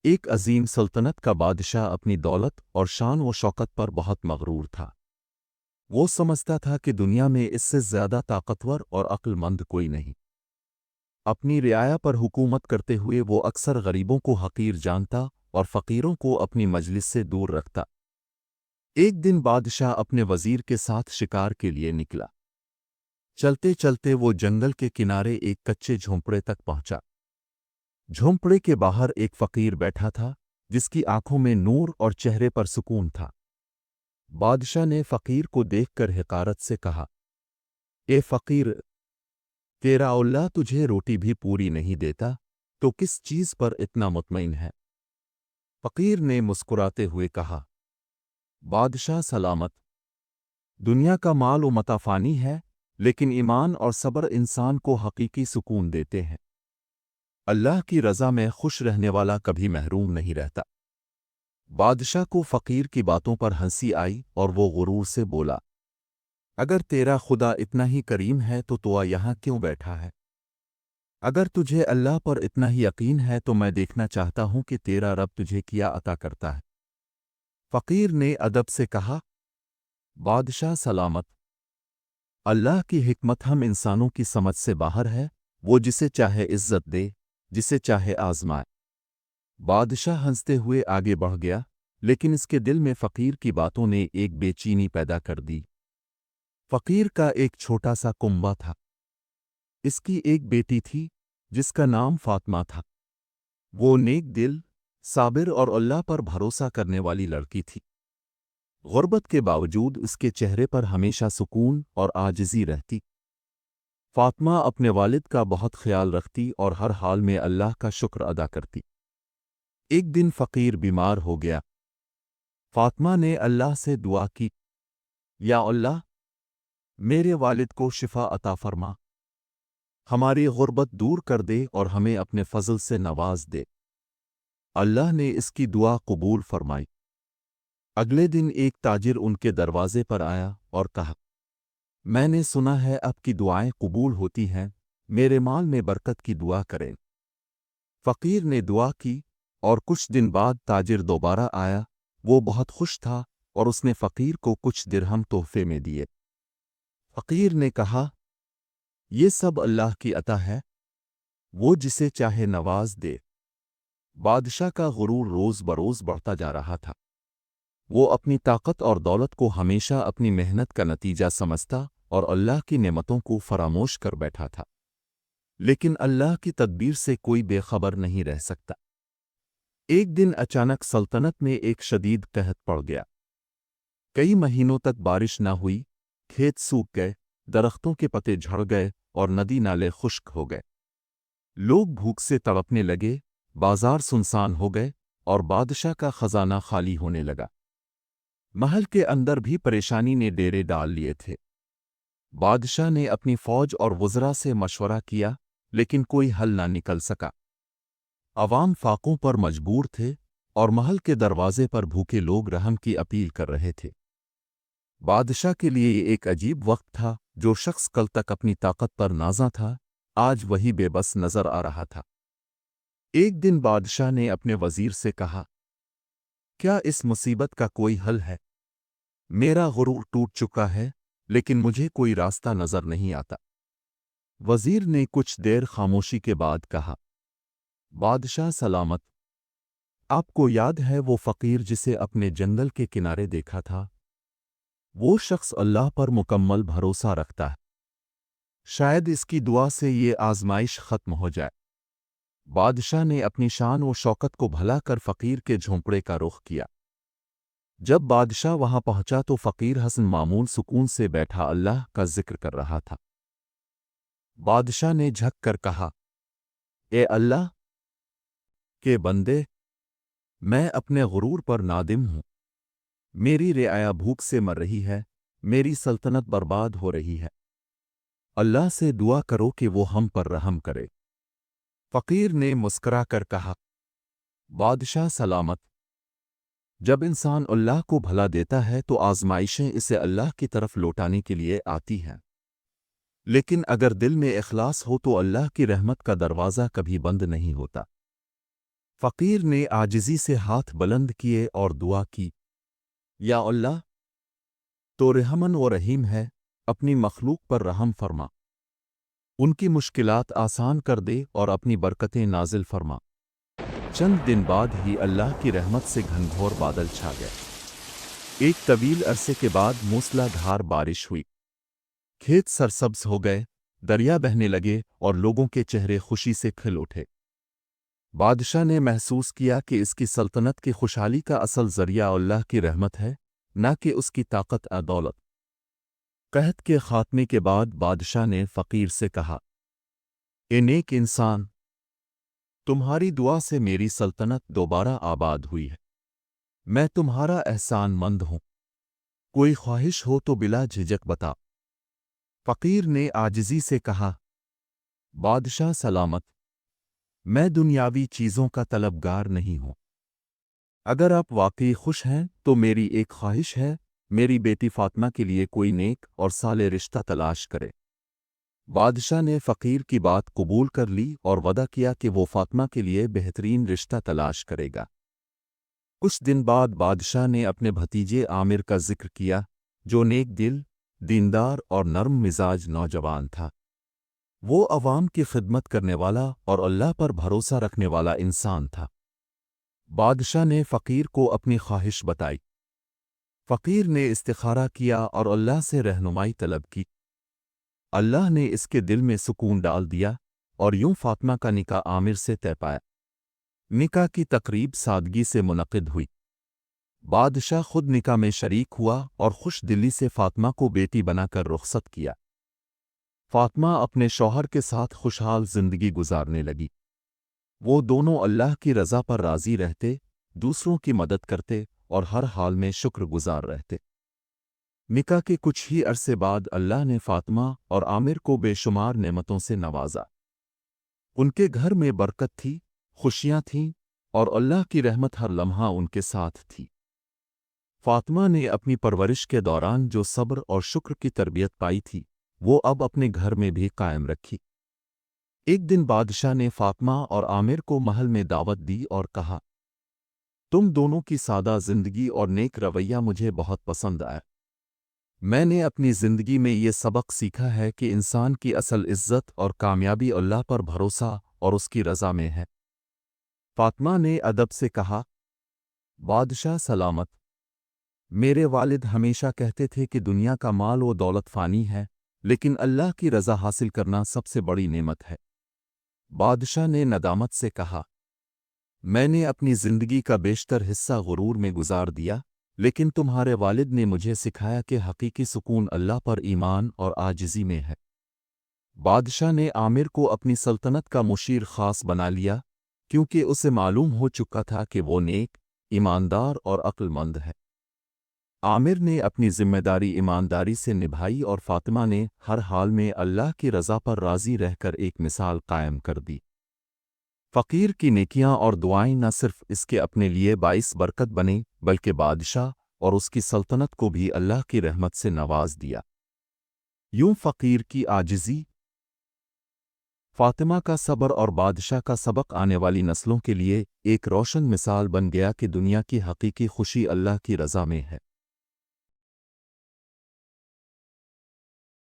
ایک عظیم سلطنت کا بادشاہ اپنی دولت اور شان و شوکت پر بہت مغرور تھا۔ وہ سمجھتا تھا کہ دنیا میں اس سے زیادہ طاقتور اور عقل مند کوئی نہیں۔ اپنی رعایا پر حکومت کرتے ہوئے وہ اکثر غریبوں کو حقیر جانتا اور فقیروں کو اپنی مجلس سے دور رکھتا۔ ایک دن بادشاہ اپنے وزیر کے ساتھ شکار کے لیے نکلا۔ چلتے چلتے وہ جنگل کے کنارے ایک کچے جھونپڑے تک پہنچا۔ جھونپڑے کے باہر ایک فقیر بیٹھا تھا جس کی آنکھوں میں نور اور چہرے پر سکون تھا۔ بادشاہ نے فقیر کو دیکھ کر حقارت سے کہا، اے فقیر، تیرا اللہ تجھے روٹی بھی پوری نہیں دیتا تو کس چیز پر اتنا مطمئن ہے؟ فقیر نے مسکراتے ہوئے کہا، بادشاہ سلامت، دنیا کا مال و متاع فانی ہے، لیکن ایمان اور صبر انسان کو حقیقی سکون دیتے ہیں۔ اللہ کی رضا میں خوش رہنے والا کبھی محروم نہیں رہتا۔ بادشاہ کو فقیر کی باتوں پر ہنسی آئی اور وہ غرور سے بولا، اگر تیرا خدا اتنا ہی کریم ہے تو یہاں کیوں بیٹھا ہے؟ اگر تجھے اللہ پر اتنا ہی یقین ہے تو میں دیکھنا چاہتا ہوں کہ تیرا رب تجھے کیا عطا کرتا ہے۔ فقیر نے ادب سے کہا، بادشاہ سلامت، اللہ کی حکمت ہم انسانوں کی سمجھ سے باہر ہے، وہ جسے چاہے عزت دے، جسے چاہے آزمائے۔ بادشاہ ہنستے ہوئے آگے بڑھ گیا، لیکن اس کے دل میں فقیر کی باتوں نے ایک بے چینی پیدا کر دی۔ فقیر کا ایک چھوٹا سا کنبہ تھا۔ اس کی ایک بیٹی تھی جس کا نام فاطمہ تھا۔ وہ نیک دل، صابر اور اللہ پر بھروسہ کرنے والی لڑکی تھی۔ غربت کے باوجود اس کے چہرے پر ہمیشہ سکون اور عاجزی رہتی۔ فاطمہ اپنے والد کا بہت خیال رکھتی اور ہر حال میں اللہ کا شکر ادا کرتی۔ ایک دن فقیر بیمار ہو گیا۔ فاطمہ نے اللہ سے دعا کی، یا اللہ، میرے والد کو شفا عطا فرما، ہماری غربت دور کر دے اور ہمیں اپنے فضل سے نواز دے۔ اللہ نے اس کی دعا قبول فرمائی۔ اگلے دن ایک تاجر ان کے دروازے پر آیا اور کہا، میں نے سنا ہے اب کی دعائیں قبول ہوتی ہیں، میرے مال میں برکت کی دعا کریں۔ فقیر نے دعا کی اور کچھ دن بعد تاجر دوبارہ آیا۔ وہ بہت خوش تھا اور اس نے فقیر کو کچھ درہم تحفے میں دیے۔ فقیر نے کہا، یہ سب اللہ کی عطا ہے، وہ جسے چاہے نواز دے۔ بادشاہ کا غرور روز بروز بڑھتا جا رہا تھا۔ وہ اپنی طاقت اور دولت کو ہمیشہ اپنی محنت کا نتیجہ سمجھتا اور اللہ کی نعمتوں کو فراموش کر بیٹھا تھا۔ لیکن اللہ کی تدبیر سے کوئی بے خبر نہیں رہ سکتا۔ ایک دن اچانک سلطنت میں ایک شدید قحط پڑ گیا۔ کئی مہینوں تک بارش نہ ہوئی، کھیت سوکھ گئے، درختوں کے پتے جھڑ گئے اور ندی نالے خشک ہو گئے۔ لوگ بھوک سے تڑپنے لگے، بازار سنسان ہو گئے اور بادشاہ کا خزانہ خالی ہونے لگا۔ محل کے اندر بھی پریشانی نے ڈیرے ڈال لیے تھے۔ بادشاہ نے اپنی فوج اور وزراء سے مشورہ کیا، لیکن کوئی حل نہ نکل سکا۔ عوام فاقوں پر مجبور تھے اور محل کے دروازے پر بھوکے لوگ رحم کی اپیل کر رہے تھے۔ بادشاہ کے لیے یہ ایک عجیب وقت تھا۔ جو شخص کل تک اپنی طاقت پر نازاں تھا، آج وہی بے بس نظر آ رہا تھا۔ ایک دن بادشاہ نے اپنے وزیر سے کہا، کیا اس مصیبت کا کوئی حل ہے؟ میرا غرور ٹوٹ چکا ہے، لیکن مجھے کوئی راستہ نظر نہیں آتا۔ وزیر نے کچھ دیر خاموشی کے بعد کہا، بادشاہ سلامت، آپ کو یاد ہے وہ فقیر جسے اپنے جنگل کے کنارے دیکھا تھا؟ وہ شخص اللہ پر مکمل بھروسہ رکھتا ہے۔ شاید اس کی دعا سے یہ آزمائش ختم ہو جائے۔ بادشاہ نے اپنی شان و شوکت کو بھلا کر فقیر کے جھونپڑے کا رخ کیا۔ جب بادشاہ وہاں پہنچا تو فقیر حسن معمول سکون سے بیٹھا اللہ کا ذکر کر رہا تھا۔ بادشاہ نے جھک کر کہا، اے اللہ کے بندے، میں اپنے غرور پر نادم ہوں۔ میری رعایا بھوک سے مر رہی ہے، میری سلطنت برباد ہو رہی ہے۔ اللہ سے دعا کرو کہ وہ ہم پر رحم کرے۔ فقیر نے مسکرا کر کہا، بادشاہ سلامت، جب انسان اللہ کو بھلا دیتا ہے تو آزمائشیں اسے اللہ کی طرف لوٹانے کے لیے آتی ہیں، لیکن اگر دل میں اخلاص ہو تو اللہ کی رحمت کا دروازہ کبھی بند نہیں ہوتا۔ فقیر نے عاجزی سے ہاتھ بلند کیے اور دعا کی، یا اللہ، تو رحمن و رحیم ہے، اپنی مخلوق پر رحم فرما، ان کی مشکلات آسان کر دے اور اپنی برکتیں نازل فرما۔ چند دن بعد ہی اللہ کی رحمت سے گھنگھور بادل چھا گئے۔ ایک طویل عرصے کے بعد موسلا دھار بارش ہوئی، کھیت سرسبز ہو گئے، دریا بہنے لگے اور لوگوں کے چہرے خوشی سے کھل اٹھے۔ بادشاہ نے محسوس کیا کہ اس کی سلطنت کی خوشحالی کا اصل ذریعہ اللہ کی رحمت ہے، نہ کہ اس کی طاقت اور دولت۔ قحط کے خاتمے کے بعد بادشاہ نے فقیر سے کہا، اے نیک انسان، تمہاری دعا سے میری سلطنت دوبارہ آباد ہوئی ہے، میں تمہارا احسان مند ہوں، کوئی خواہش ہو تو بلا جھجک بتا۔ فقیر نے عاجزی سے کہا، بادشاہ سلامت، میں دنیاوی چیزوں کا طلبگار نہیں ہوں، اگر آپ واقعی خوش ہیں تو میری ایک خواہش ہے، میری بیٹی فاطمہ کے لیے کوئی نیک اور صالح رشتہ تلاش کرے۔ بادشاہ نے فقیر کی بات قبول کر لی اور وعدہ کیا کہ وہ فاطمہ کے لیے بہترین رشتہ تلاش کرے گا۔ کچھ دن بعد بادشاہ نے اپنے بھتیجے عامر کا ذکر کیا، جو نیک دل، دیندار اور نرم مزاج نوجوان تھا۔ وہ عوام کی خدمت کرنے والا اور اللہ پر بھروسہ رکھنے والا انسان تھا۔ بادشاہ نے فقیر کو اپنی خواہش بتائی۔ فقیر نے استخارہ کیا اور اللہ سے رہنمائی طلب کی۔ اللہ نے اس کے دل میں سکون ڈال دیا اور یوں فاطمہ کا نکاح عامر سے طے پایا۔ نکاح کی تقریب سادگی سے منعقد ہوئی۔ بادشاہ خود نکاح میں شریک ہوا اور خوش دلی سے فاطمہ کو بیٹی بنا کر رخصت کیا۔ فاطمہ اپنے شوہر کے ساتھ خوشحال زندگی گزارنے لگی۔ وہ دونوں اللہ کی رضا پر راضی رہتے، دوسروں کی مدد کرتے اور ہر حال میں شکر گزار رہتے۔ نکاح کے کچھ ہی عرصے بعد اللہ نے فاطمہ اور عامر کو بے شمار نعمتوں سے نوازا۔ ان کے گھر میں برکت تھی، خوشیاں تھیں اور اللہ کی رحمت ہر لمحہ ان کے ساتھ تھی۔ فاطمہ نے اپنی پرورش کے دوران جو صبر اور شکر کی تربیت پائی تھی، وہ اب اپنے گھر میں بھی قائم رکھی۔ ایک دن بادشاہ نے فاطمہ اور عامر کو محل میں دعوت دی اور کہا، تم دونوں کی سادہ زندگی اور نیک رویہ مجھے بہت پسند آیا۔ میں نے اپنی زندگی میں یہ سبق سیکھا ہے کہ انسان کی اصل عزت اور کامیابی اللہ پر بھروسہ اور اس کی رضا میں ہے۔ فاطمہ نے ادب سے کہا، بادشاہ سلامت، میرے والد ہمیشہ کہتے تھے کہ دنیا کا مال و دولت فانی ہے، لیکن اللہ کی رضا حاصل کرنا سب سے بڑی نعمت ہے۔ بادشاہ نے ندامت سے کہا، میں نے اپنی زندگی کا بیشتر حصہ غرور میں گزار دیا، لیکن تمہارے والد نے مجھے سکھایا کہ حقیقی سکون اللہ پر ایمان اور عاجزی میں ہے۔ بادشاہ نے عامر کو اپنی سلطنت کا مشیر خاص بنا لیا، کیونکہ اسے معلوم ہو چکا تھا کہ وہ نیک، ایماندار اور عقل مند ہے۔ عامر نے اپنی ذمہ داری ایمانداری سے نبھائی اور فاطمہ نے ہر حال میں اللہ کی رضا پر راضی رہ کر ایک مثال قائم کر دی۔ فقیر کی نیکیاں اور دعائیں نہ صرف اس کے اپنے لیے باعث برکت بنیں، بلکہ بادشاہ اور اس کی سلطنت کو بھی اللہ کی رحمت سے نواز دیا۔ یوں فقیر کی عاجزی، فاطمہ کا صبر اور بادشاہ کا سبق آنے والی نسلوں کے لیے ایک روشن مثال بن گیا کہ دنیا کی حقیقی خوشی اللہ کی رضا میں ہے۔